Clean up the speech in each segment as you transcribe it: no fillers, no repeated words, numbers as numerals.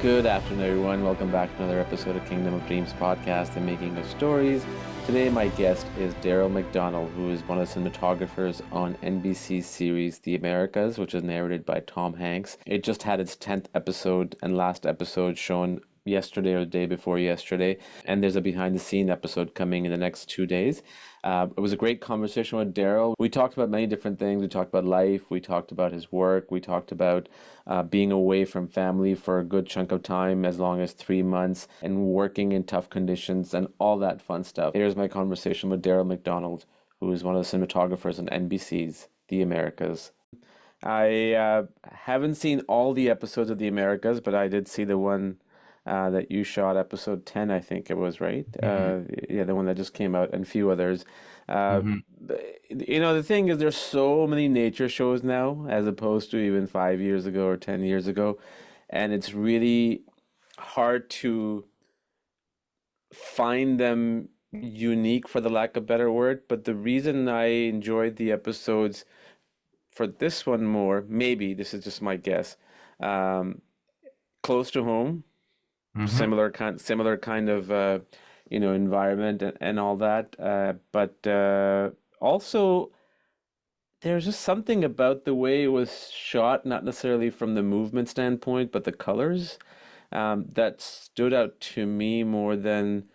Good afternoon, everyone. Welcome back to another episode of Kingdom of Dreams podcast and Making of Stories. Today, my guest is Darryl MacDonald, who is one of the cinematographers on NBC's series The Americas, which is narrated by Tom Hanks. It just had its 10th episode and last episode shown yesterday or the day before yesterday, and there's a behind-the-scene episode coming in the next 2 days. It was a great conversation with Darryl. We talked about many different things. We talked about life. We talked about his work. We talked about being away from family for a good chunk of time, as long as 3 months, and working in tough conditions and all that fun stuff. Here's my conversation with Darryl MacDonald, who is one of the cinematographers on NBC's The Americas. I haven't seen all the episodes of The Americas, but I did see the one that you shot, episode 10, I think it was, right? Yeah, the one that just came out, and a few others. The thing is, there's so many nature shows now, as opposed to even 5 years ago or 10 years ago, and it's really hard to find them unique, for the lack of a better word. But the reason I enjoyed the episodes for this one more, maybe this is just my guess, close to home, similar kind of environment and all that, but also there's just something about the way it was shot, not necessarily from the movement standpoint, but the colors, that stood out to me more than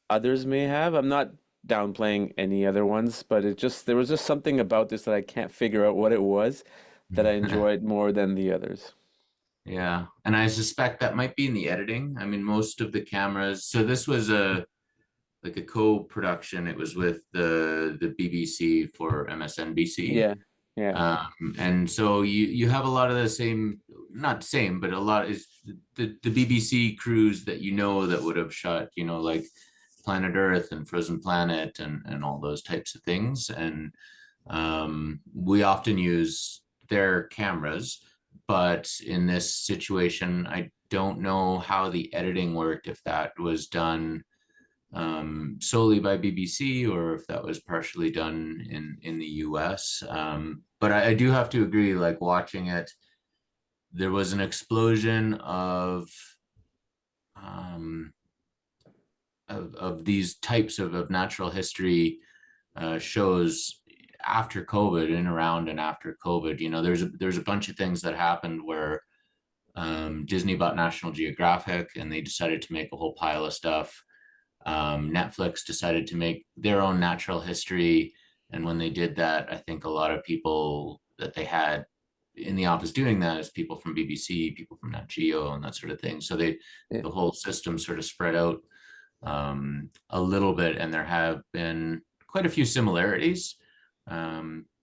others may have. I'm not downplaying any other ones, but there was just something about this that I can't figure out what it was, that I enjoyed more than the others. Yeah, and I suspect that might be in the editing. I mean, most of the cameras. So this was a co-production. It was with the BBC for MSNBC. Yeah, yeah, And so you have a lot of the same, not same, but a lot is the BBC crews that that would have shot, like Planet Earth and Frozen Planet and all those types of things. And we often use their cameras. But in this situation, I don't know how the editing worked, if that was done solely by BBC or if that was partially done in the US. But I do have to agree, like watching it, there was an explosion um, of these types of natural history shows after COVID, and around and after COVID. There's a bunch of things that happened where Disney bought National Geographic and they decided to make a whole pile of stuff. Netflix decided to make their own natural history. And when they did that, I think a lot of people that they had in the office doing that is people from BBC, people from Nat Geo, and that sort of thing. So the whole system sort of spread out a little bit, and there have been quite a few similarities.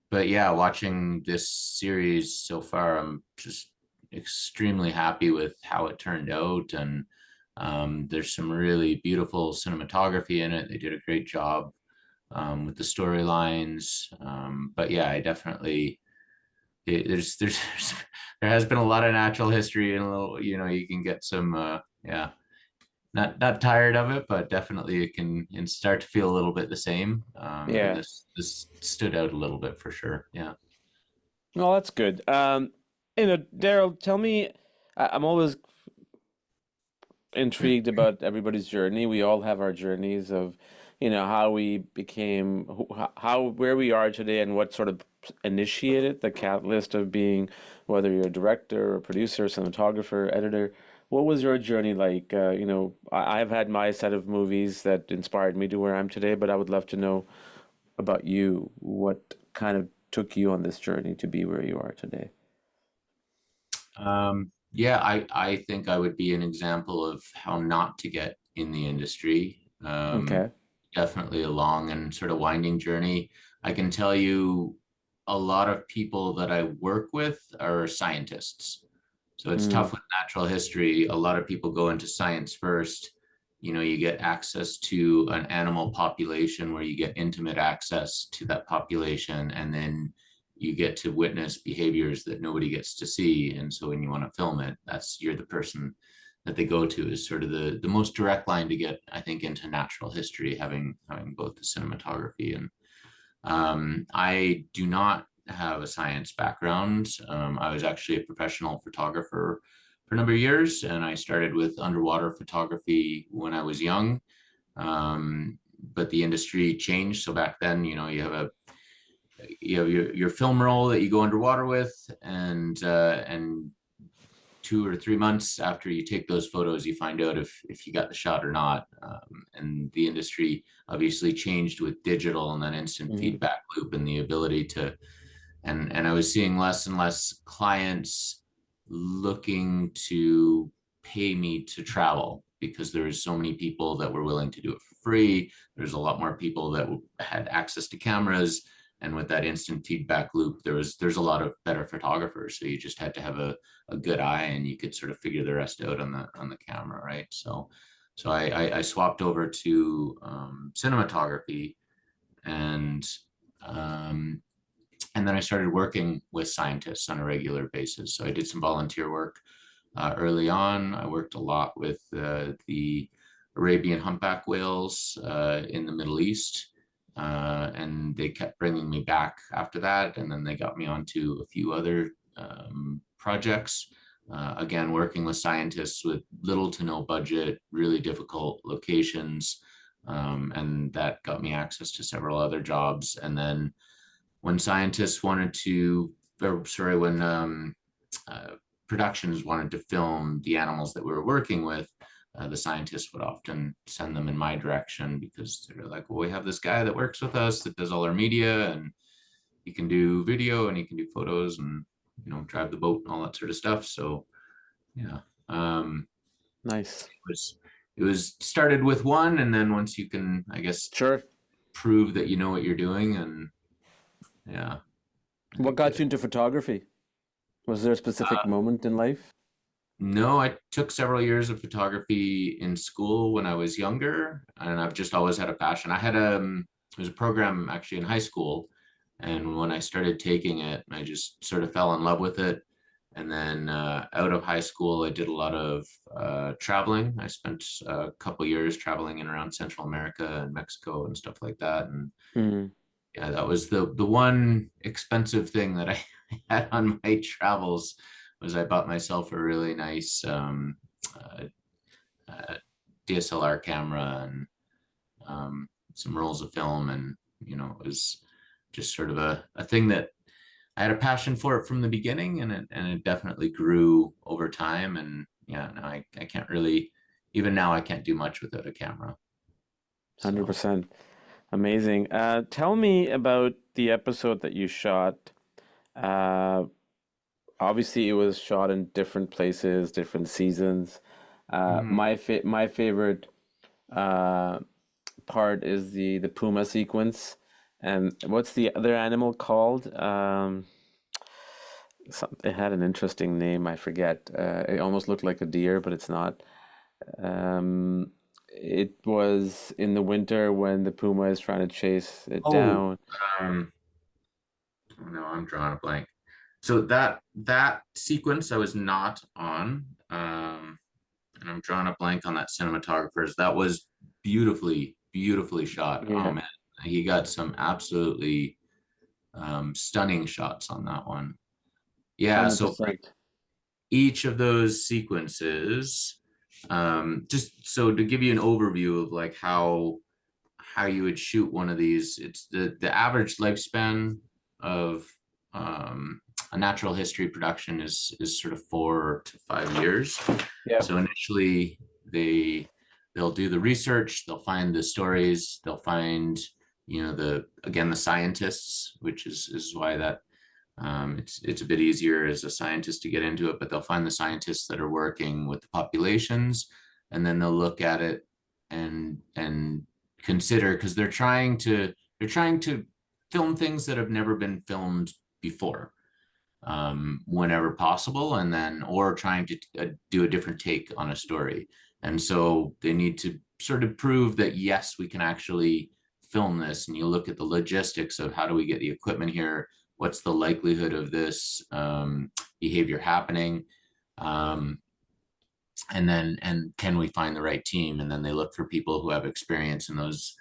But yeah, watching this series so far, I'm just extremely happy with how it turned out. And there's some really beautiful cinematography in it. They did a great job with the storylines. But yeah, I definitely there's there has been a lot of natural history, and a little, you can get some yeah, not tired of it, but definitely it can start to feel a little bit the same. And yeah. this stood out a little bit for sure. Yeah. Well, that's good. Darryl, tell me, I'm always intrigued about everybody's journey. We all have our journeys of, how we became, where we are today, and what sort of initiated the catalyst of being, whether you're a director, or producer, cinematographer, editor. What was your journey like? I've had my set of movies that inspired me to where I'm today, but I would love to know about you. What kind of took you on this journey to be where you are today? Yeah, I think I would be an example of how not to get in the industry. Okay. Definitely a long and sort of winding journey. I can tell you a lot of people that I work with are scientists. So it's Mm, tough with natural history. A lot of people go into science first. You get access to an animal population where you get intimate access to that population, and then you get to witness behaviors that nobody gets to see. And so when you want to film it, you're the person that they go to, is sort of the most direct line to get, I think, into natural history, having both the cinematography and I do not have a science background. I was actually a professional photographer for a number of years, and I started with underwater photography when I was young. But the industry changed. So back then, you have your film roll that you go underwater with, and 2 or 3 months after you take those photos, you find out if you got the shot or not. And the industry obviously changed with digital and then instant Hmm. feedback loop and the ability to, and I was seeing less and less clients looking to pay me to travel because there was so many people that were willing to do it for free. There's a lot more people that had access to cameras, and with that instant feedback loop, there's a lot of better photographers. So you just had to have a good eye, and you could sort of figure the rest out on the camera, right? So I swapped over to cinematography, and um, and then I started working with scientists on a regular basis. So I did some volunteer work early on. I worked a lot with the Arabian humpback whales in the Middle East. And they kept bringing me back after that. And then they got me onto a few other projects. Again, working with scientists with little to no budget, really difficult locations. And that got me access to several other jobs. And then when scientists wanted to, or sorry, when uh, productions wanted to film the animals that we were working with, the scientists would often send them in my direction because they're like, well, we have this guy that works with us that does all our media, and he can do video and he can do photos and drive the boat and all that sort of stuff. So yeah, Nice. it was started with one, and then once you can, I guess, Sure. prove that you know what you're doing, and yeah, I What think got you into photography? Was there a specific moment in life? no, I took several years of photography in school when I was younger, and I've just always had a passion. I had it was a program actually in high school, and when I started taking it, I just sort of fell in love with it. And then out of high school, I did a lot of traveling. I spent a couple years traveling in around Central America and Mexico and stuff like that. And Mm, yeah, that was the one expensive thing that I had on my travels was I bought myself a really nice uh, uh, DSLR camera and some rolls of film, and it was just sort of a thing that I had a passion for it from the beginning, and it definitely grew over time. And yeah, no, I can't really, even now I can't do much without a camera. So 100%. Amazing. Tell me about the episode that you shot. Uh, Obviously, it was shot in different places, different seasons. mhm. My favorite uh, part is the puma sequence. And what's the other animal called? It had an interesting name. I forget. It almost looked like a deer, but it's not. Um, it was in the winter when the puma is trying to chase it Oh, down. um, oh no, I'm drawing a blank. So that sequence I was not on, and I'm drawing a blank on that cinematographer's. That was beautifully shot. Oh Yeah, man, he got some absolutely stunning shots on that one. Yeah, so for 100%. each of those sequences, just so to give you an overview of like how you would shoot one of these. It's the average lifespan of a natural history production is sort of 4 to 5 years. Yeah, So initially they'll do the research, they'll find the stories, they'll find the scientists, which is why that it's a bit easier as a scientist to get into it, but they'll find the scientists that are working with the populations, and then they'll look at it and consider, because they're trying to film things that have never been filmed before, whenever possible, and then or trying to do a different take on a story. And so they need to sort of prove that yes, we can actually film this. And you look at the logistics of how do we get the equipment here, what's the likelihood of this behavior happening, um, and can we find the right team, and then they look for people who have experience in those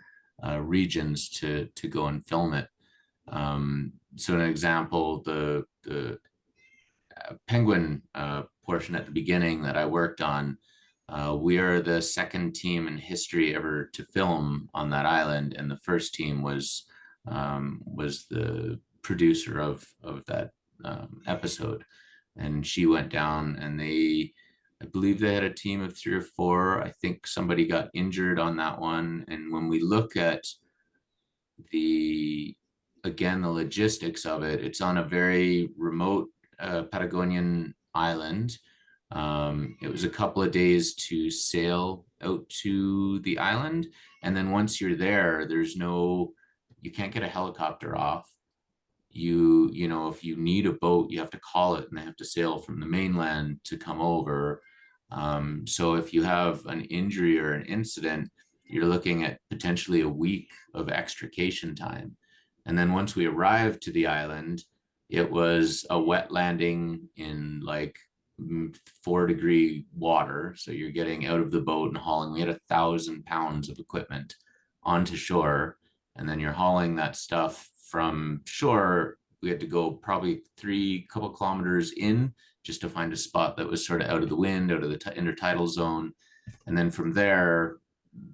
regions to go and film it. So an example, the penguin portion at the beginning that I worked on, we are the second team in history ever to film on that island, and the first team was the producer of that episode, and she went down, and I believe they had a team of 3 or 4. I think somebody got injured on that one, and when we look at the again the logistics of it, it's on a very remote Patagonian island. It was a couple of days to sail out to the island, and then once you're there, you can't get a helicopter off. You know, if you need a boat, you have to call it, and they have to sail from the mainland to come over. So if you have an injury or an incident, you're looking at potentially a week of extrication time. And then once we arrived to the island, it was a wet landing in like 4-degree water. So you're getting out of the boat and hauling. We had 1,000 pounds of equipment onto shore, and then you're hauling that stuff from shore. We had to go probably couple kilometers in just to find a spot that was sort of out of the wind, out of the intertidal zone. And then from there,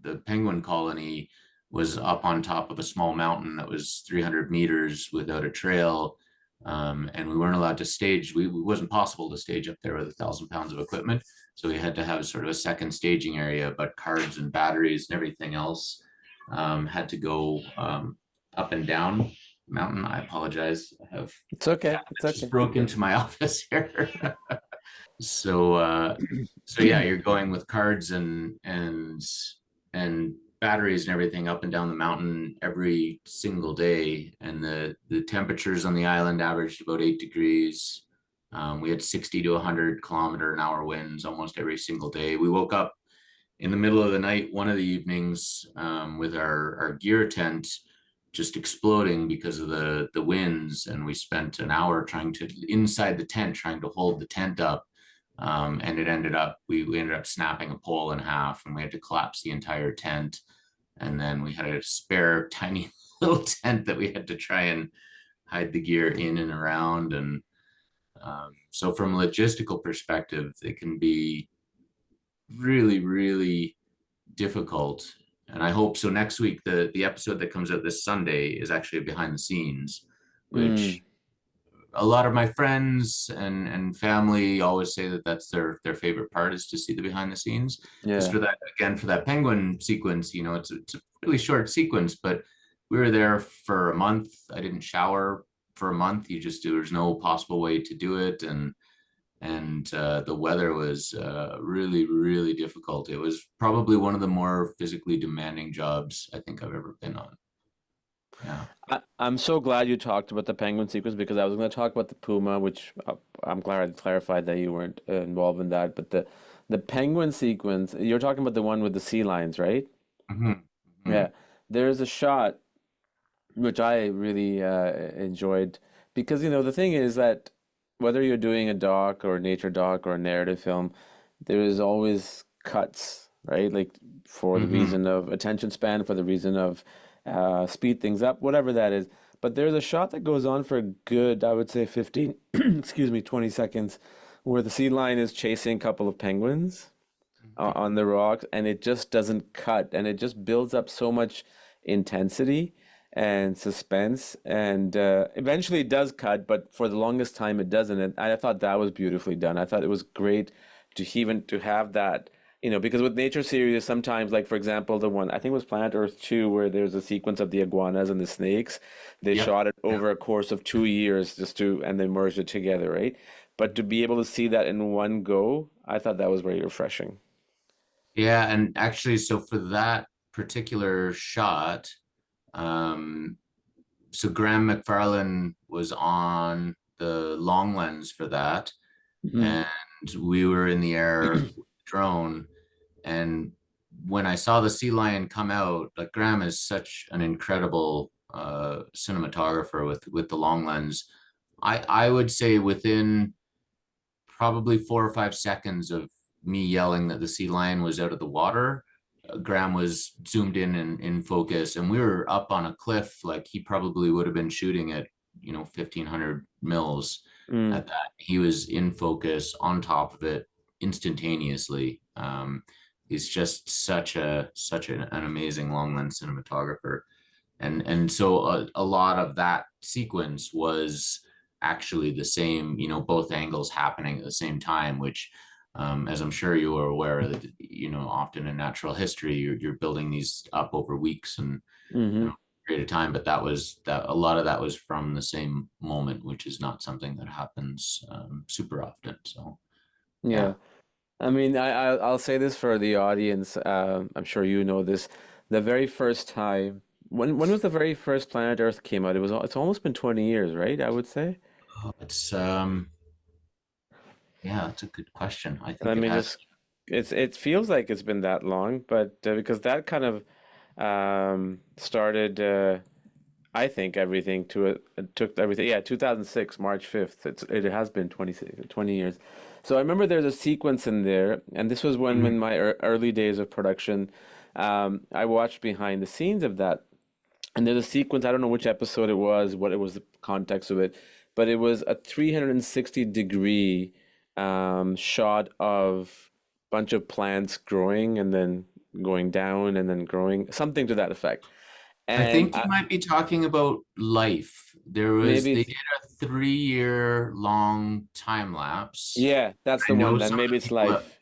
the penguin colony was up on top of a small mountain that was 300 meters without a trail. And we weren't allowed to stage. It wasn't possible to stage up there with 1,000 pounds of equipment. So we had to have sort of a second staging area, but cards and batteries and everything else had to go up and down mountain. I apologize. I have It's okay. cat It's that just okay. broke into my office here. So yeah, you're going with cards and batteries and everything up and down the mountain every single day. And the temperatures on the island averaged about 8 degrees. We had 60 to 100 km/h winds almost every single day. We woke up in the middle of the night one of the evenings with our gear tent just exploding because of the winds, and we spent an hour trying to inside the tent trying to hold the tent up, and it ended up we ended up snapping a pole in half, and we had to collapse the entire tent, and then we had a spare tiny little tent that we had to try and hide the gear in and around. And so from a logistical perspective, it can be really, really difficult. And I hope so. Next week, the episode that comes out this Sunday is actually behind the scenes, Mm, which a lot of my friends and family always say that that's their favorite part, is to see the behind the scenes. Because yeah. for that, again, for that penguin sequence, you know, it's a really short sequence, but we were there for a month. I didn't shower for a month. There's no possible way to do it, and the weather was really, really difficult. It was probably one of the more physically demanding jobs I think I've ever been on. Yeah. I'm so glad you talked about the penguin sequence because I was going to talk about the puma, which I'm glad I clarified that you weren't involved in that. But the penguin sequence, you're talking about the one with the sea lions, right? Mhm, Yeah. mhm. There's a shot which I really enjoyed because the thing is that whether you're doing a doc or a nature doc or a narrative film, there is always cuts, right? Like for the Mhm. reason of attention span, for the reason of speed things up, whatever that is. But there's a shot that goes on for a good, I would say 15, excuse me, 20 seconds, where the sea lion is chasing a couple of penguins on the rocks, and it just doesn't cut, and it just builds up so much intensity and suspense, and eventually it does cut, but for the longest time it doesn't. And I thought that was beautifully done. I thought it was great to have that, because with nature series, sometimes, like for example, the one I think it was Planet Earth 2, where there's a sequence of the iguanas and the snakes. They Yep. shot it Yep. over a course of 2 years and they merged it together, right? But to be able to see that in one go, I thought that was very refreshing. Yeah, and actually, so for that particular shot, um, so Graham McFarlane was on the long lens for that, Mhm. and we were in the air with the drone. And when I saw the sea lion come out, like Graham is such an incredible cinematographer with the long lens. I would say within probably 4 or 5 seconds of me yelling that the sea lion was out of the water, Graham was zoomed in and in focus, and we were up on a cliff. Like he probably would have been shooting at 1,500 mils. Mm. at that. He was in focus, on top of it, instantaneously. He's just an amazing long lens cinematographer, and so a lot of that sequence was actually the same, both angles happening at the same time, which, as I'm sure you are aware that, often in natural history, you're building these up over weeks and Mm-hmm. a period of time, but that a lot of that was from the same moment, which is not something that happens super often. So Yeah. yeah. I mean, I'll say this for the audience. I'm sure you know this. The very first time, when was the very first Planet Earth came out? It's almost been 20 years, right? I would say. It's yeah, that's a good question. I think Let it me has. just, it feels like it's been that long, but because that kind of started, I think everything to it, it took everything. Yeah, 2006, March 5th. It has been 20 years. So I remember there's a sequence in there, and this was when Mhm. in my early days of production, I watched behind the scenes of that. And there's a sequence, I don't know which episode it was, what it was the context of it, but it was a 360-degree shot of bunch of plants growing and then going down and then growing, something to that effect. I And think you might be talking about Life. maybe They it's, did a 3 year long time lapse. yeah, that's I the know one. Then some of maybe the it's people life.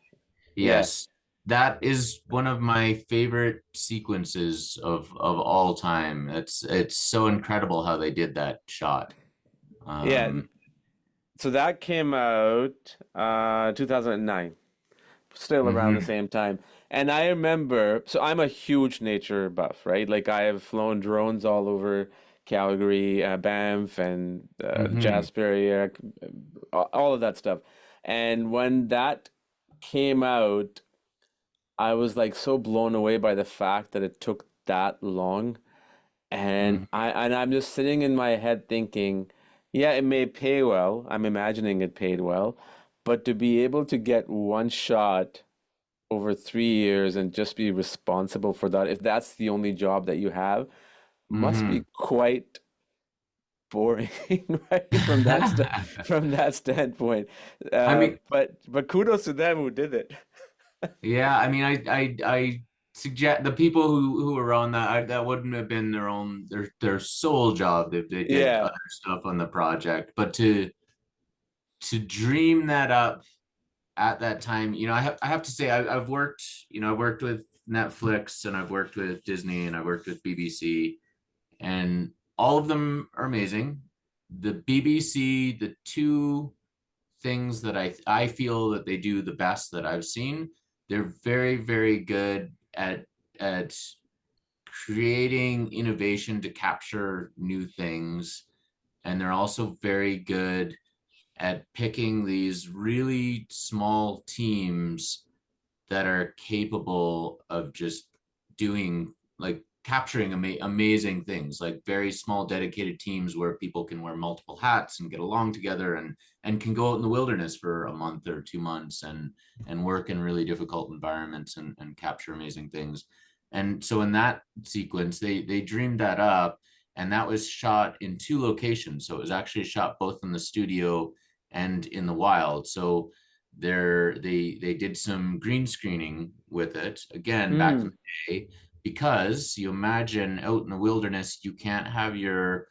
Yeah. yes, that is one of my favorite sequences of all time. It's so incredible how they did that shot. Yeah. Um, So that came out 2009. Still around the mhm, same time. And I remember, so I'm a huge nature buff, right? Like I have flown drones all over Calgary, Banff, and mhm. Jasper area, all of that stuff. And when that came out, I was like so blown away by the fact that it took that long. And Mhm. I'm just sitting in my head thinking, yeah, it may pay well. I'm imagining it paid well, but to be able to get one shot over 3 years and just be responsible for that, if that's the only job that you have, must be Mhm. quite boring, right? From that standpoint. I mean, But kudos to them who did it. yeah, I mean, I suggest the people who were on that, that wouldn't have been their sole job if they did Yeah. other stuff on the project. But to dream that up at that time, I have to say I've worked, I've worked with Netflix and I've worked with Disney and I've worked with BBC, and all of them are amazing. The BBC, the two things that I feel that they do the best that I've seen, they're very, very good at creating innovation to capture new things. And they're also very good at picking these really small teams that are capable of just doing, like, capturing amazing things, like very small dedicated teams where people can wear multiple hats and get along together and can go out in the wilderness for a month or 2 months and work in really difficult environments and capture amazing things. And so in that sequence, they dreamed that up, and that was shot in two locations. So it was actually shot both in the studio and in the wild. So they did some green screening with it again back in Mm, the day, because you imagine out in the wilderness you can't have your,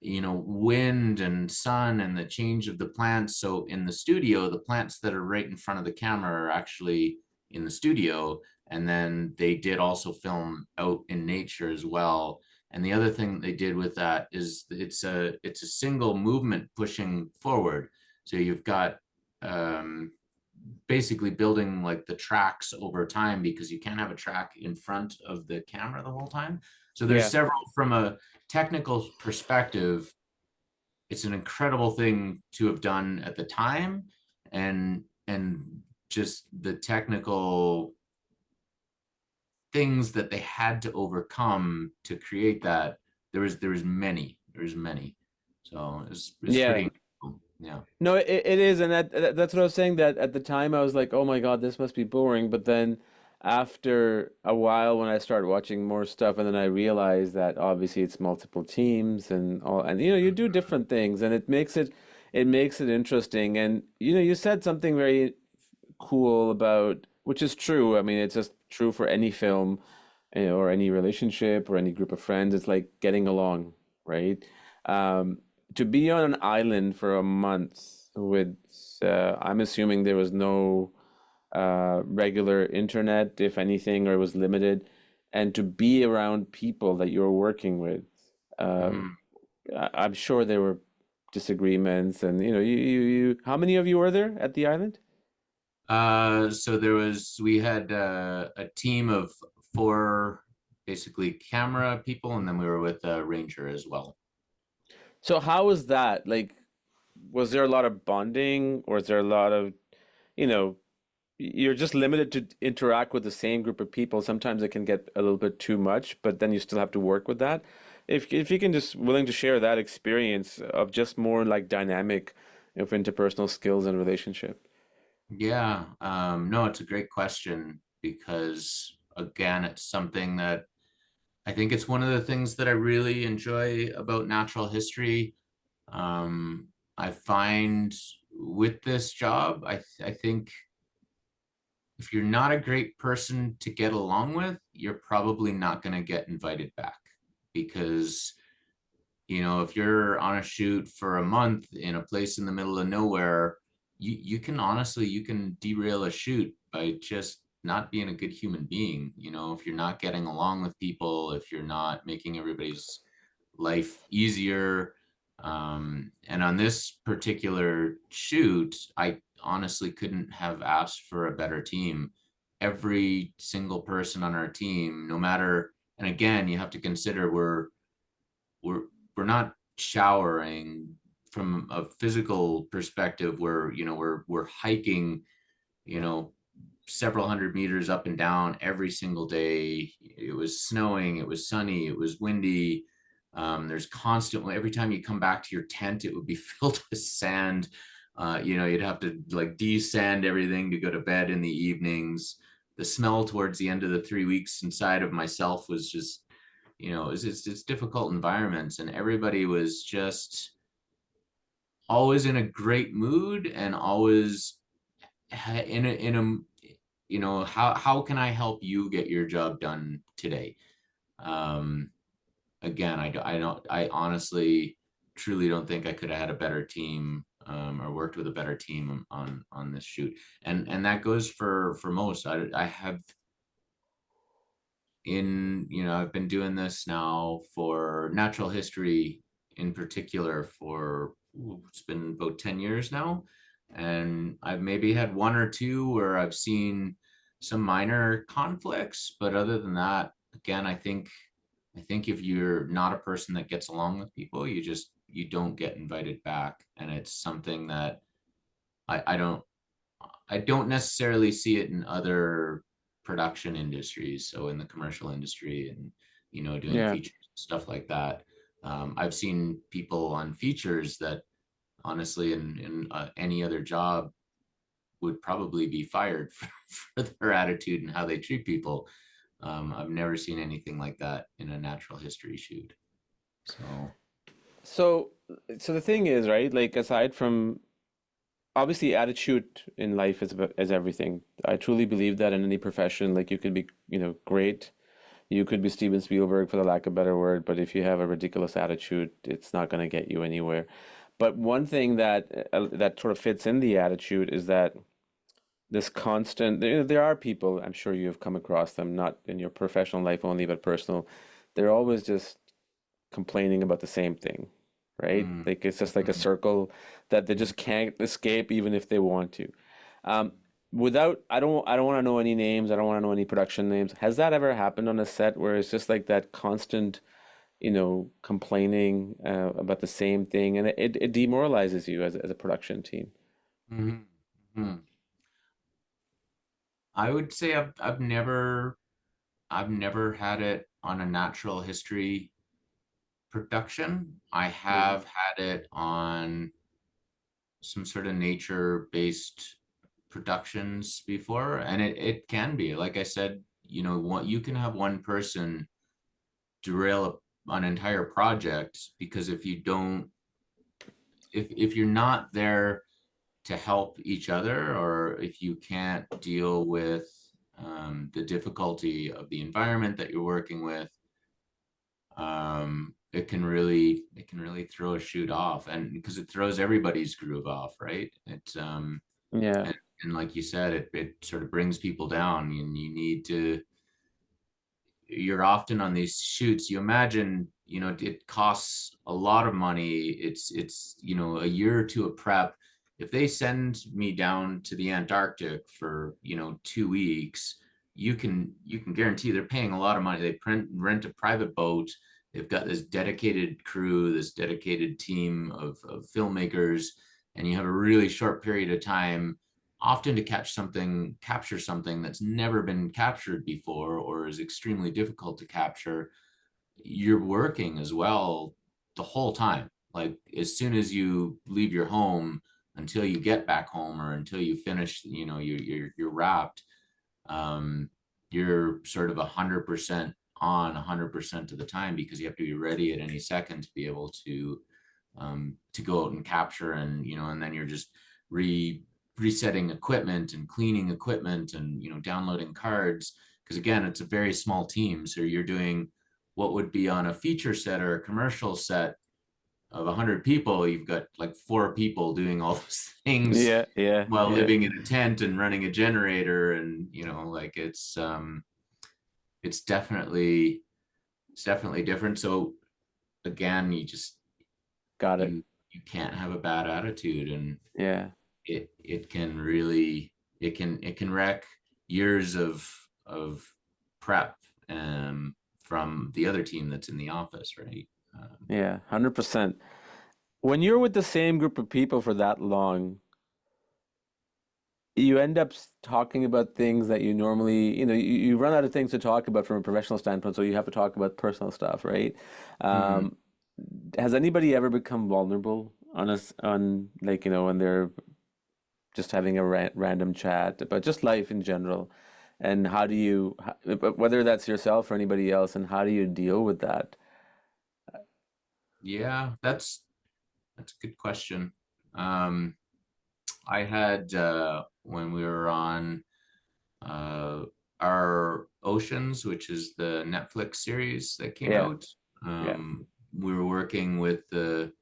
wind and sun and the change of the plants. So in the studio, the plants that are right in front of the camera are actually in the studio, and then they did also film out in nature as well. And the other thing they did with that is it's a single movement pushing forward. So you've got, um, basically building like the tracks over time, because you can't have a track in front of the camera the whole time. So there's yeah. several, from a technical perspective, it's an incredible thing to have done at the time, and just the technical things that they had to overcome to create that. There's many. So it's Yeah. pretty cool. Yeah. No, it is, and that's what I was saying. That at the time I was like, "Oh my God, this must be boring." But then, after a while, when I started watching more stuff, and then I realized that obviously it's multiple teams and all, and you do different things, and it makes it. it makes it interesting. And you said something very cool about, which is true. I mean, it's just true for any film, or any relationship or any group of friends. It's like getting along, right? Um, to be on an island for a month with, I'm assuming there was no regular internet, if anything, or it was limited, and to be around people that you're working with. Um, Mhm. I'm sure there were disagreements, and how many of you were there at the island? So we had a team of four basically camera people, and then we were with a ranger as well. So how was that? Like, was there a lot of bonding, or is there a lot of, you know, you're just limited to interact with the same group of people. Sometimes it can get a little bit too much, but then you still have to work with that. If you can just willing to share that experience of just more like dynamic of interpersonal skills and relationship. Yeah, no, it's a great question because again, it's something that I think it's one of the things that I really enjoy about natural history. I find with this job, I think if you're not a great person to get along with, you're probably not going to get invited back because if you're on a shoot for a month in a place in the middle of nowhere, you can honestly you can derail a shoot by just not being a good human being. If you're not getting along with people, if you're not making everybody's life easier. And on this particular shoot, I honestly couldn't have asked for a better team. Every single person on our team, no matter, and again, you have to consider we're we're not showering from a physical perspective where we're hiking you know several hundred meters up and down every single day. It was snowing, it was sunny, it was windy. There's constantly, every time you come back to your tent, it would be filled with sand. You'd have to like desand everything to go to bed in the evenings. The smell towards the end of the 3 weeks inside of myself was just, it's difficult environments, and everybody was just always in a great mood and always in a how can I help you get your job done today? um Again, I honestly truly don't think I could have had a better team, or worked with a better team on this shoot. And that goes for most. I have I've been doing this now for natural history in particular for it's been about 10 years now, and I've maybe had one or two where I've seen some minor conflicts, but other than that, again, I think if you're not a person that gets along with people, you don't get invited back. And it's something that I don't necessarily see it in other production industries. So in the commercial industry and doing Yeah. features, stuff like that. I've seen people on features that honestly in any other job would probably be fired for their attitude and how they treat people. I've never seen anything like that in a natural history shoot. So. So, so the thing is, right? Like, aside from obviously attitude in life is everything. I truly believe that in any profession, like you could be, great. You could be Steven Spielberg for the lack of a better word, but if you have a ridiculous attitude, it's not going to get you anywhere. But one thing that sort of fits in the attitude is that this constant, there are people, I'm sure you have come across them, not in your professional life only, but personal. They're always just complaining about the same thing, right? Mm, Like it's just like a mhm, circle that they mhm. just can't escape even if they want to. Um, I don't want to know any names. I don't want to know any production names. Has that ever happened on a set where it's just like that constant, complaining about the same thing, and it demoralizes you as a production team? Mhm, mhm. I would say I've never had it on a natural history production. I Mm. have had it on some sort of nature-based productions before, and it can be, like I said, what you can have one person derail an entire project because if you don't if you're not there to help each other, or if you can't deal with the difficulty of the environment that you're working with, it can really throw a shoot off, and because it throws everybody's groove off, right? Yeah. And like you said, it sort of brings people down, and you're often on these shoots. You imagine, it costs a lot of money. It's a year or two of prep. If they send me down to the Antarctic for 2 weeks, you can guarantee they're paying a lot of money. They rent a private boat. They've got this dedicated crew, this dedicated team of filmmakers, and you have a really short period of time, often to capture something that's never been captured before or is extremely difficult to capture. You're working as well the whole time. Like, as soon as you leave your home until you get back home, or until you finish, you're wrapped. um, you're sort of 100% on 100% of the time, because you have to be ready at any second to be able to go out and capture. And then you're just resetting equipment and cleaning equipment, and downloading cards, because again, it's a very small team. So you're doing what would be on a feature set or a commercial set of 100 people. You've got like 4 people doing all those things Yeah, yeah, while yeah. living in a tent and running a generator. And like, it's definitely different. So again, Got it. you can't have a bad attitude, and Yeah. it can wreck years of prep, from the other team that's in the office, right? Yeah, 100%. When you're with the same group of people for that long, you end up talking about things that you normally, you run out of things to talk about from a professional standpoint, so you have to talk about personal stuff, right? Mhm. Um, has anybody ever become vulnerable on us on like, when they're just having a random chat about just life in general? And how do you, whether that's yourself or anybody else, and how do you deal with that? Yeah, that's a good question. Um, I had, when we were on uh, our Oceans, which is the Netflix series that came Yeah, out. yeah. We were working with the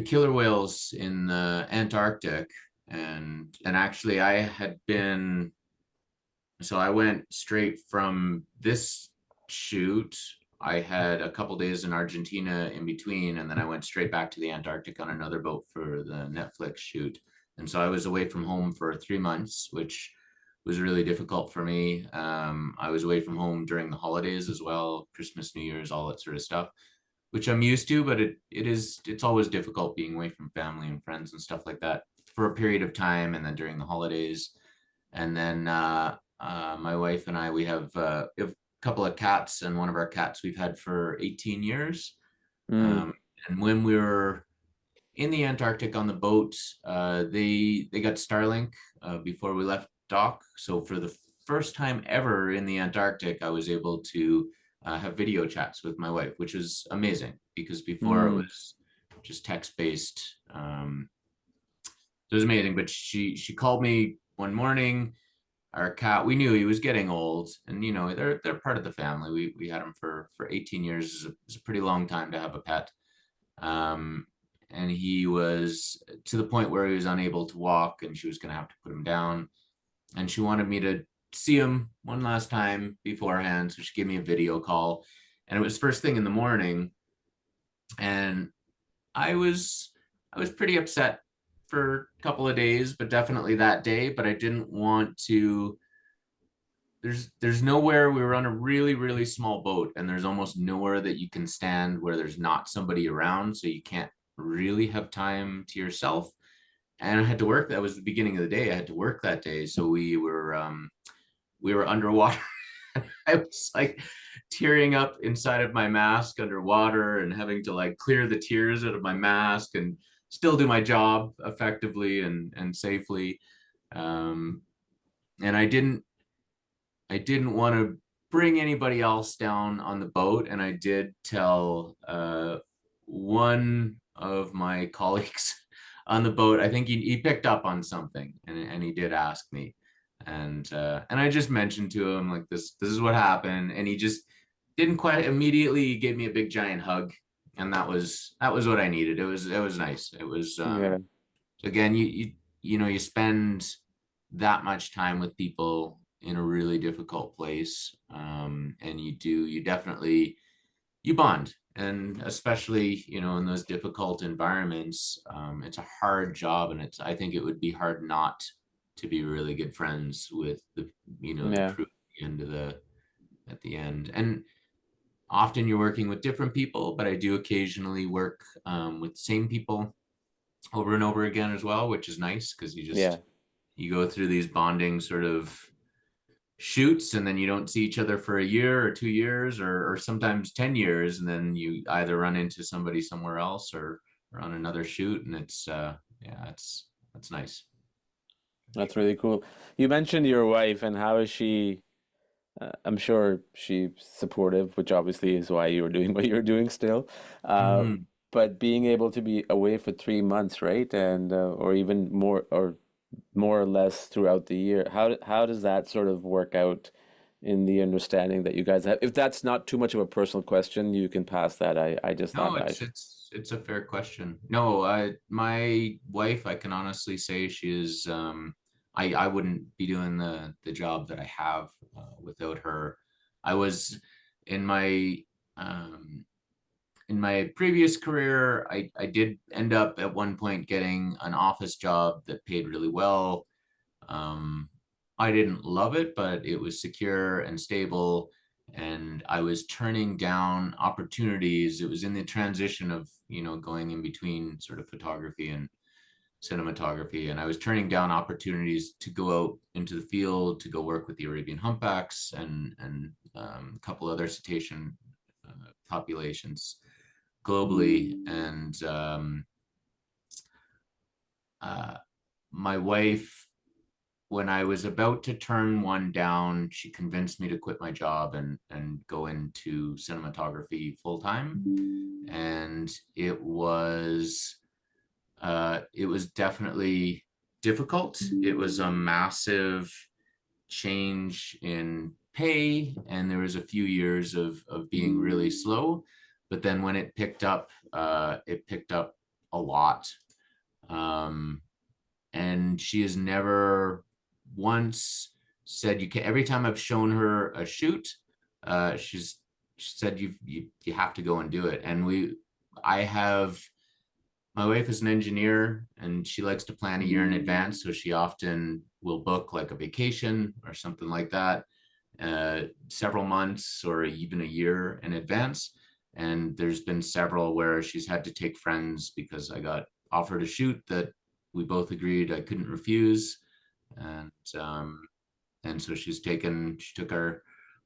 killer whales in the Antarctic, and actually I had been so I went straight from this shoot. I had a couple days in Argentina in between, and then I went straight back to the Antarctic on another boat for the Netflix shoot. And so I was away from home for 3 months, which was really difficult for me. I was away from home during the holidays as well, Christmas, New Year's, all that sort of stuff, which I'm used to, but it's always difficult being away from family and friends and stuff like that for a period of time, and then during the holidays. And then my wife and I, we have a couple of cats, and one of our cats we've had for 18 years. Mm, Um, and when we were in the Antarctic on the boat, they got Starlink before we left dock. So for the first time ever in the Antarctic, I was able to have video chats with my wife, which was amazing, because before it mm, was just text based. It was amazing, but she called me one morning. Our cat, we knew he was getting old, and they're part of the family. We had him for 18 years. Is a pretty long time to have a pet. Um, and he was to the point where he was unable to walk, and she was going to have to put him down. And she wanted me to see him one last time beforehand, so she gave me a video call, and it was first thing in the morning. And I was I was pretty upset for a couple of days, but definitely that day. But I didn't want to. There's nowhere. We were on a really really small boat, and there's almost nowhere that you can stand where there's not somebody around, so you can't really have time to yourself. And I had to work. That was the beginning of the day. I had to work that day, so we were underwater. I was like tearing up inside of my mask underwater, and having to like clear the tears out of my mask and still do my job effectively and safely. Um, and I didn't want to bring anybody else down on the boat. And I did tell one of my colleagues on the boat, I think he picked up on something, and he did ask me, and I just mentioned to him like this is what happened, and he just didn't quite immediately give me a big giant hug, and that was what I needed. It was nice. It was Yeah. again, you spend that much time with people in a really difficult place, and you definitely you bond, and especially in those difficult environments, it's a hard job, and I think it would be hard not to be really good friends with the Yeah. crew at the end. And often you're working with different people, but I do occasionally work with the same people over and over again as well, which is nice because Yeah. you go through these bonding sort of shoots, and then you don't see each other for a year or 2 years, or sometimes 10 years, and then you either run into somebody somewhere else, or on another shoot, and it's yeah, that's nice. That's really cool. You mentioned your wife and how is she? I'm sure she's supportive, which obviously is why you were doing what you were doing still. Uh, Mhm. but being able to be away for 3 months, right? And or even more, or more or less throughout the year. How does that sort of work out in the understanding that you guys have? If that's not too much of a personal question, you can pass that. I just No, thought it's a fair question. No, my wife, I can honestly say she is. I wouldn't be doing the job that I have without her. I was in my um, in my previous career, I did end up at one point getting an office job that paid really well. Um, I didn't love it, but it was secure and stable. And I was turning down opportunities. It was in the transition of, going in between sort of photography and cinematography. And I was turning down opportunities to go out into the field, to go work with the Arabian humpbacks and a couple other cetacean populations globally. And uh, my wife, when I was about to turn one down, she convinced me to quit my job and go into cinematography full time. And it was definitely difficult. It was a massive change in pay, and there was a few years of being really slow. But then when it picked up a lot. Um, and she has never once said you can. Every time I've shown her a shoot, she said you have to go and do it. And I have my wife is an engineer, and she likes to plan a year in advance, so she often will book like a vacation or something like that, several months or even a year in advance. And there's been several where she's had to take friends because I got offered a shoot that we both agreed I couldn't refuse. And and so she took our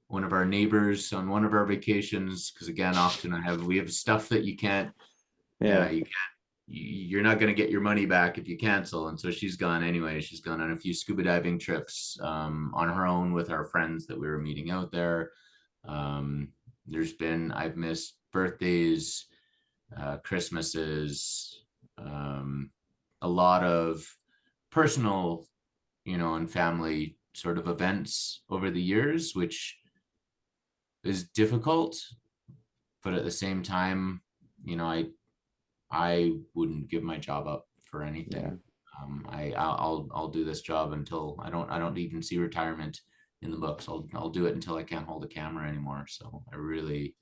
one of our neighbors on one of our vacations, because again, often we have stuff that you can't, yeah, you you're not going to get your money back if you cancel. And so she's gone anyway. She's gone on a few scuba diving trips on her own with our friends that we were meeting out there. um, I've missed birthdays, Christmases, um, a lot of personal, and family sort of events over the years, which is difficult. But at the same time, you know, I wouldn't give my job up for yeah. anything. I'll do this job until I don't even see retirement in the books. I'll do it until I can't hold a camera anymore. So I really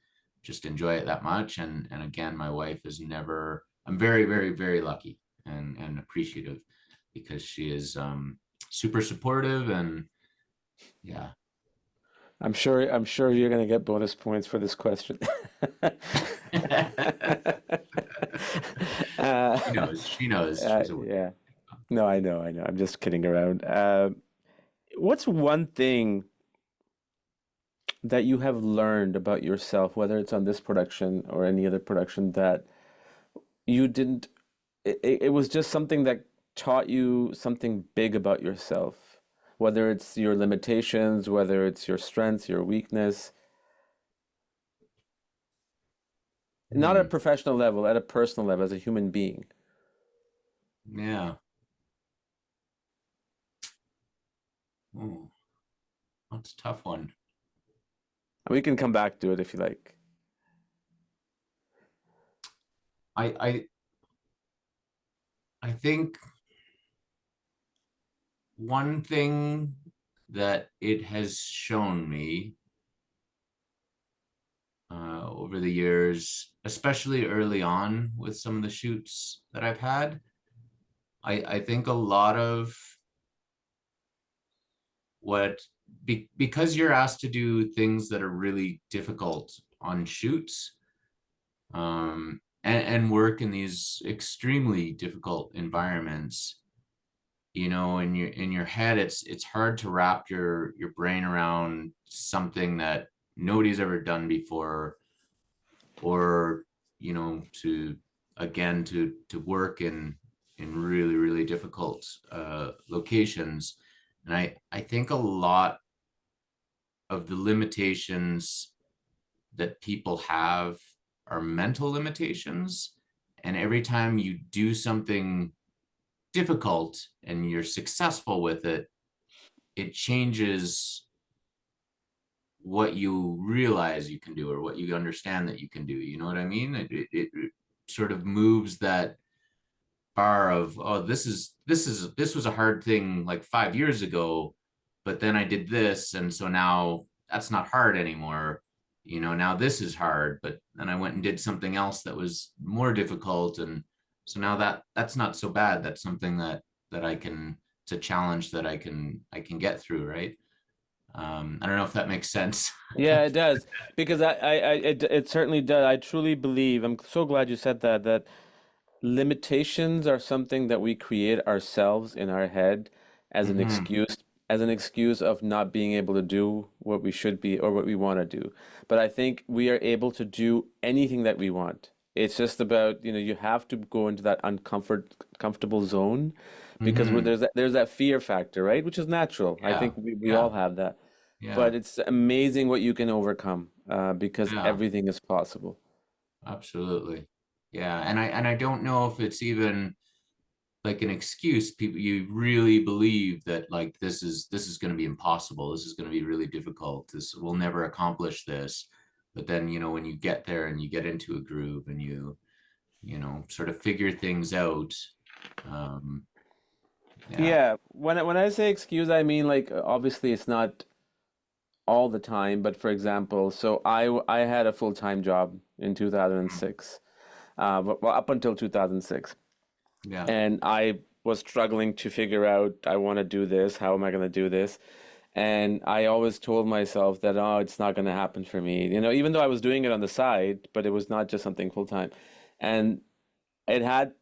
just enjoy it that much. And again, my wife is never. I'm very, very, very lucky and appreciative, because she is super supportive. And yeah. I'm sure you're gonna get bonus points for this question. Uh, She knows she's a. yeah. No, I know. I'm just kidding around. What's one thing that you have learned about yourself, whether it's on this production or any other production, that you didn't, it was just something that taught you something big about yourself, whether it's your limitations, whether it's your strengths, your weakness. Not at a Hmm. professional level, at a personal level, as a human being. Yeah. Ooh, that's a tough one. We can come back to it if you like. I I think one thing that it has shown me over the years, especially early on with some of the shoots that I've had, I think a lot of what because you're asked to do things that are really difficult on shoots, and work in these extremely difficult environments, you know, in your head, it's hard to wrap your brain around something that nobody's ever done before, or you know, to again to work in really really difficult locations. And I think a lot of the limitations that people have are mental limitations, and every time you do something difficult and you're successful with it, it changes what you realize you can do or what you understand that you can do. You know what I mean? It sort of moves that bar of, oh, this was a hard thing like 5 years ago, but then I did this, and so now that's not hard anymore. You know, now this is hard, but then I went and did something else that was more difficult, and so now that's not so bad. That's something that I can, it's a challenge that I can get through, right? I don't know if that makes sense. Yeah, it does. Because it certainly does. I truly believe, I'm so glad you said that, that limitations are something that we create ourselves in our head Hmm. as an excuse of not being able to do what we should be or what we want to do. But I think we are able to do anything that we want. It's just about, you have to go into that comfortable zone because Hmm. there's that fear factor, right? Which is natural. I Yeah. think we all Yeah. have that. Yeah. But it's amazing what you can overcome because Yeah. everything is possible. Absolutely. Yeah. And I don't know if it's even like an excuse. People, you really believe that like this is going to be impossible. This is going to be really difficult. This will never accomplish this. But then, you know, when you get there and you get into a groove and you know, sort of figure things out. Um, yeah. Yeah, when I say excuse, I mean like obviously it's not all the time, but for example, so I had a full-time job in 2006, well up until 2006, Yeah. and I was struggling to figure out I want to do this, how am I going to do this? And I always told myself that, oh, it's not going to happen for me. Even though I was doing it on the side, but it was not just something full time. And it had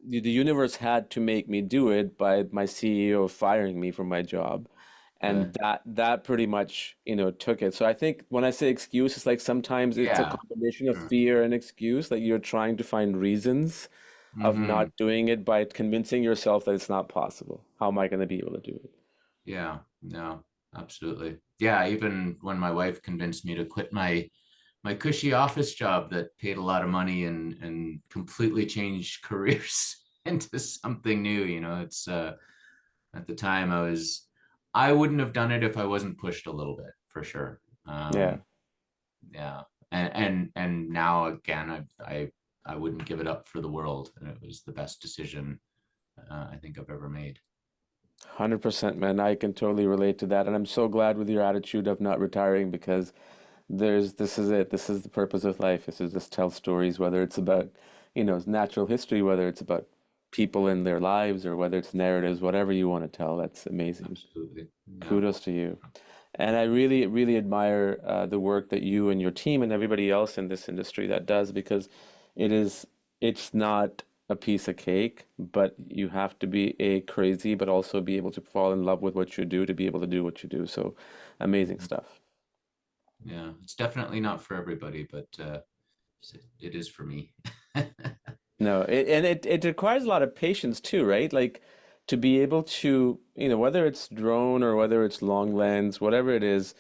the universe had to make me do it by my CEO firing me from my job. Okay. And that pretty much, took it. So I think when I say excuse, it's like sometimes it's a Yeah. combination of Sure. fear and excuse, like you're trying to find reasons of Mm-hmm. not doing it by convincing yourself that it's not possible. How am I going to be able to do it? Yeah. No, absolutely. Yeah. Even when my wife convinced me to quit my cushy office job that paid a lot of money and completely changed careers into something new, you know, it's at the time I wouldn't have done it if I wasn't pushed a little bit, for sure. Yeah. Yeah. And now again, I wouldn't give it up for the world, and it was the best decision I think I've ever made. 100%, man. I can totally relate to that. And I'm so glad with your attitude of not retiring because this is it. This is the purpose of life. Is to just tell stories, whether it's about, natural history, whether it's about people in their lives, or whether it's narratives, whatever you want to tell. That's amazing. Absolutely. Yeah. Kudos to you. And I really, really admire the work that you and your team and everybody else in this industry that does because it is, it's not a piece of cake, but you have to be a crazy, but also be able to fall in love with what you do to be able to do what you do. So amazing Mhm. stuff. Yeah. It's definitely not for everybody, but it is for me. No, it requires a lot of patience too, right? Like to be able to, whether it's drone or whether it's long lens, whatever it is,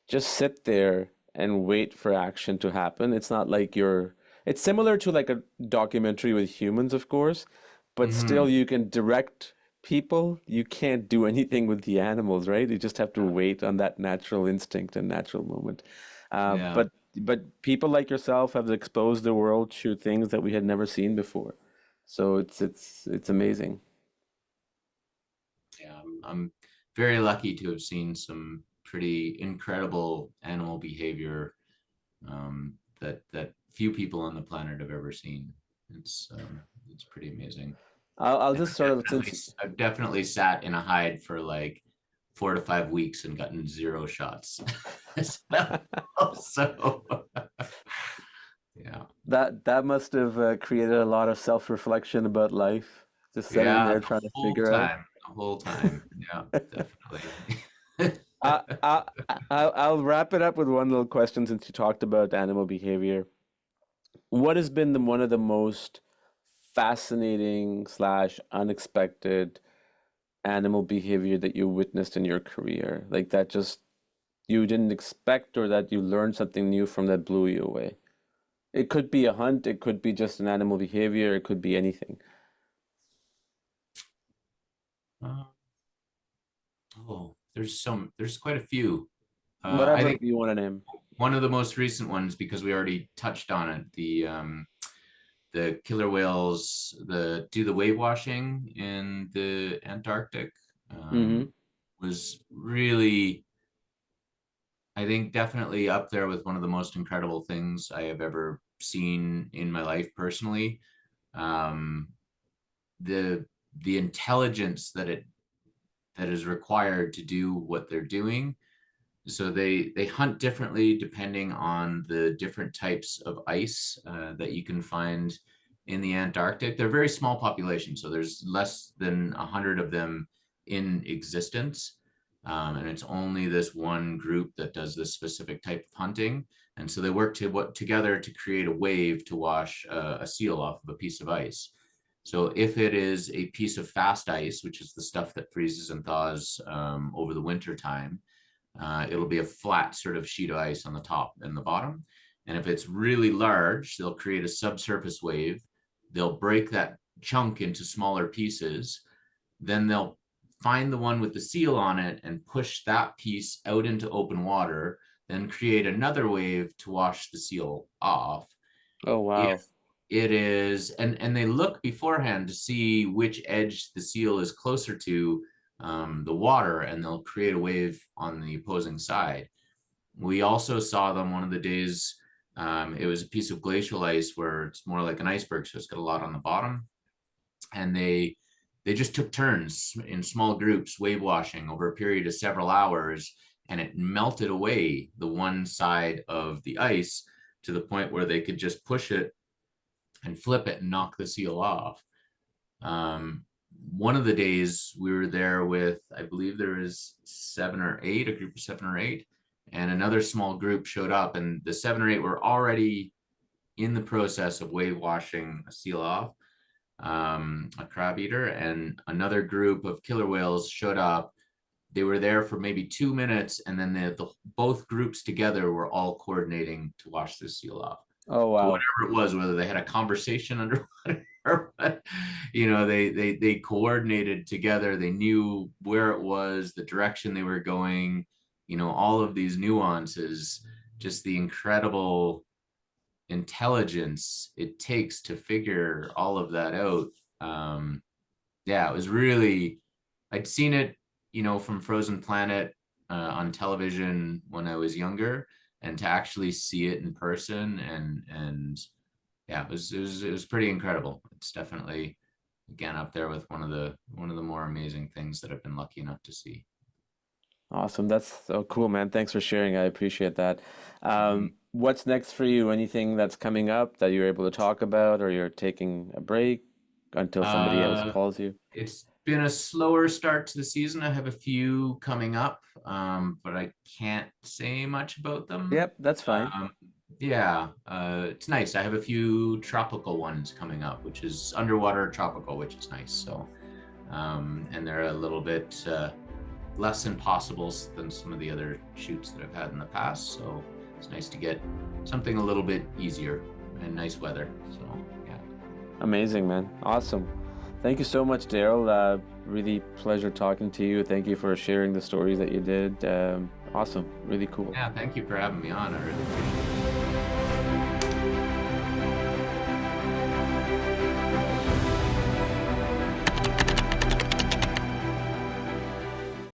just sit there and wait for action to happen. It's not like you're it's similar to like a documentary with humans, of course, but still Hmm. you can direct people. You can't do anything with the animals, right? You just have to wait on that natural instinct and natural moment. Uh, Yeah. but but people like yourself have exposed the world to things that we had never seen before. So it's amazing. Yeah, I'm very lucky to have seen some pretty incredible animal behavior that few people on the planet have ever seen. It's pretty amazing. I'll And just sort of since I've definitely sat in a hide for like 4 to 5 weeks and gotten zero shots. So yeah, that must have created a lot of self-reflection about life. Just sitting yeah, there trying to figure out. the whole time. Yeah, definitely. I'll wrap it up with one little question since you talked about animal behavior. What has been one of the most fascinating slash unexpected animal behavior that you witnessed in your career? Like that just you didn't expect or that you learned something new from that blew you away? It could be a hunt, it could be just an animal behavior, it could be anything. Uh, there's quite a few. I Whatever think you want to name. one of the most recent ones, because we already touched on it, the killer whales, the do the wave washing in the Antarctic, Mm-hmm. was really, I think, definitely up there with one of the most incredible things I have ever seen in my life personally. Um, the the intelligence that is required to do what they're doing. So they hunt differently depending on the different types of ice that you can find in the Antarctic. They're very small populations, so there's less than 100 of them in existence. And it's only this one group that does this specific type of hunting. And so they work together to create a wave to wash a seal off of a piece of ice. So if it is a piece of fast ice, which is the stuff that freezes and thaws over the winter time, it'll be a flat sort of sheet of ice on the top and the bottom. And if it's really large, they'll create a subsurface wave. They'll break that chunk into smaller pieces. Then they'll find the one with the seal on it and push that piece out into open water, then create another wave to wash the seal off. Oh If wow. it is, and they look beforehand to see which edge the seal is closer to the water, and they'll create a wave on the opposing side. We also saw them one of the days. It was a piece of glacial ice where it's more like an iceberg, so it's got a lot on the bottom, and they just took turns in small groups wave washing over a period of several hours, and it melted away the one side of the ice to the point where they could just push it and flip it and knock the seal off. Um, One of the days we were there with, I believe there was 7 or 8, a group of 7 or 8, and another small group showed up, and the 7 or 8 were already in the process of wave washing a seal off, a crab eater, and another group of killer whales showed up. They were there for maybe 2 minutes, and then both groups together were all coordinating to wash the seal off. Oh So wow. whatever it was, whether they had a conversation underwater or what, they coordinated together. They knew where it was, the direction they were going, all of these nuances, just the incredible intelligence it takes to figure all of that out. Um, yeah, it was really, I'd seen it, from Frozen Planet on television when I was younger, and to actually see it in person, and yeah, it was pretty incredible. It's definitely, again, up there with one of the more amazing things that I've been lucky enough to see. Awesome. That's so cool, man. Thanks for sharing. I appreciate that. Mhm. What's next for you? Anything that's coming up that you're able to talk about, or you're taking a break until somebody else Uh, calls you? it's been a slower start to the season. I have a few coming up, but I can't say much about them. Yep, that's fine. Um, yeah, it's nice. I have a few tropical ones coming up, which is underwater tropical, which is nice. So, and they're a little bit less impossible than some of the other shoots that I've had in the past. So it's nice to get something a little bit easier. and nice weather. So yeah. Amazing, man. Awesome. Thank you so much, Daryl. Really pleasure talking to you. Thank you for sharing the stories that you did. Awesome. Really cool. Yeah, thank you for having me on. I really appreciate it.